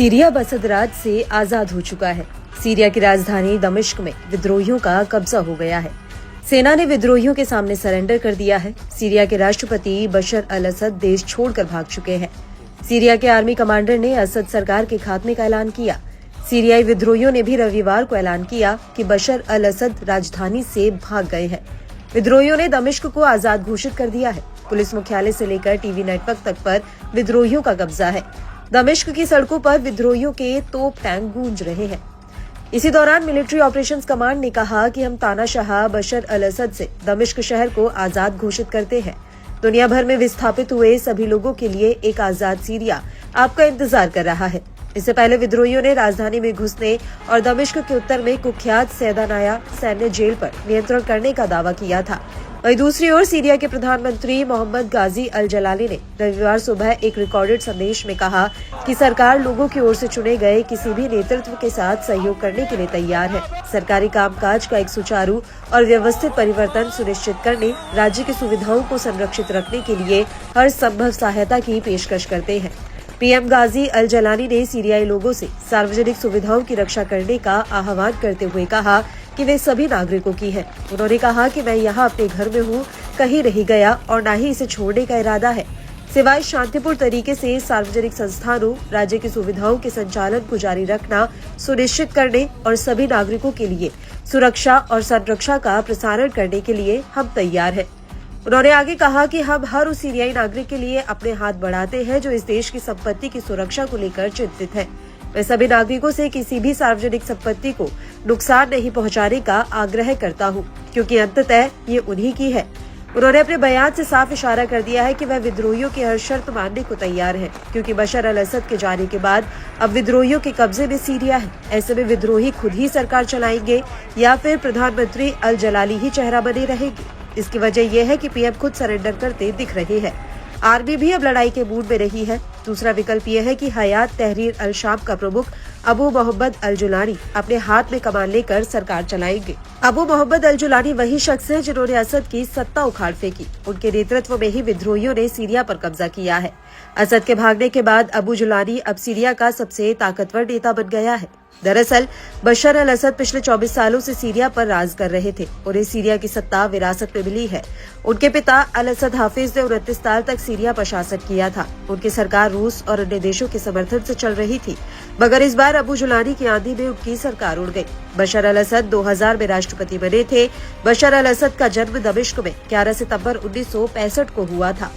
Syria बसद राज से आजाद हो चुका है। सीरिया की राजधानी दमिश्क में विद्रोहियों का कब्जा हो गया है। सेना ने विद्रोहियों के सामने सरेंडर कर दिया है। सीरिया के राष्ट्रपति बशर अल असद देश छोड़कर भाग चुके हैं। सीरिया के आर्मी कमांडर ने असद सरकार के खात्मे का ऐलान किया। सीरियाई विद्रोहियों ने भी रविवार को ऐलान किया कि बशर अल असद राजधानी से भाग गए हैं। विद्रोहियों ने दमिश्क को आजाद घोषित कर दिया है। पुलिस मुख्यालय से लेकर टीवी नेटवर्क तक पर विद्रोहियों का कब्जा है। दमिश्क की सड़कों पर विद्रोहियों के तोप टैंक गूंज रहे हैं। इसी दौरान मिलिट्री ऑपरेशंस कमांड ने कहा कि हम तानाशाह बशर अल असद से दमिश्क शहर को आजाद घोषित करते हैं। दुनिया भर में विस्थापित हुए सभी लोगों के लिए एक आजाद सीरिया आपका इंतजार कर रहा है। इससे पहले विद्रोहियों ने राजधानी में घुसने और दमिश्क के उत्तर में कुख्यात सैदानाया सैन्य जेल पर नियंत्रण करने का दावा किया था। वहीं दूसरी ओर सीरिया के प्रधानमंत्री मोहम्मद गाजी अल जलाली ने रविवार सुबह एक रिकॉर्डेड संदेश में कहा कि सरकार लोगों की ओर से चुने गए किसी भी नेतृत्व के साथ सहयोग करने के लिए तैयार है। सरकारी कामकाज का एक सुचारू और व्यवस्थित परिवर्तन सुनिश्चित करने, राज्य की सुविधाओं को संरक्षित रखने के लिए हर संभव सहायता की पेशकश करते हैं। पीएम गाजी अल जलानी ने सीरियाई लोगों से सार्वजनिक सुविधाओं की रक्षा करने का आह्वान करते हुए कहा कि वे सभी नागरिकों की है। उन्होंने कहा कि मैं यहाँ अपने घर में हूँ, कहीं नहीं गया और न ही इसे छोड़ने का इरादा है, सिवाय शांतिपूर्ण तरीके से सार्वजनिक संस्थानों, राज्य की सुविधाओं के संचालन को जारी रखना सुनिश्चित करने और सभी नागरिकों के लिए सुरक्षा और संरक्षा का प्रसारण करने के लिए हम तैयार हैं। उन्होंने आगे कहा कि हम हर उस सीरियाई नागरिक के लिए अपने हाथ बढ़ाते हैं जो इस देश की संपत्ति की सुरक्षा को लेकर चिंतित है। मैं सभी नागरिकों से किसी भी सार्वजनिक संपत्ति को नुकसान नहीं पहुंचाने का आग्रह करता हूं, क्योंकि अंततः ये उन्हीं की है। उन्होंने अपने बयान से साफ इशारा कर दिया है कि वह विद्रोहियों की हर शर्त मानने को तैयार है, क्योंकि बशर अल असद के जाने के बाद अब विद्रोहियों के कब्जे में सीरिया है। ऐसे में विद्रोही खुद ही सरकार चलाएंगे या फिर प्रधानमंत्री अल जलाली ही चेहरा बने रहेंगे। इसकी वजह यह है कि पीएम खुद सरेंडर करते दिख रहे हैं। आर्मी भी अब लड़ाई के मूड में रही है। दूसरा विकल्प यह है कि हयात तहरीर अल शाम का प्रमुख अबू मोहम्मद अल जुलानी अपने हाथ में कमान लेकर सरकार चलाएंगे। अबू मोहम्मद अल जुलानी वही शख्स है जिन्होंने असद की सत्ता उखाड़ फेंकी। उनके नेतृत्व में ही विद्रोहियों ने सीरिया पर कब्जा किया है। असद के भागने के बाद अबू जुलानी अब सीरिया का सबसे ताकतवर नेता बन गया है। दरअसल बशर अल असद पिछले 24 सालों से सीरिया पर राज कर रहे थे। उन्हें सीरिया की सत्ता विरासत में मिली है। उनके पिता अल असद हाफिज ने 29 साल तक सीरिया पर शासन किया था। उनकी सरकार रूस और अन्य देशों के समर्थन से चल रही थी, मगर इस बार अबू जुलानी की आंधी में उनकी सरकार उड़ गई। बशर अल असद 2000 में राष्ट्रपति बने थे। बशर अल असद का जन्म दमिश्क में 11 सितंबर 1965 को हुआ था।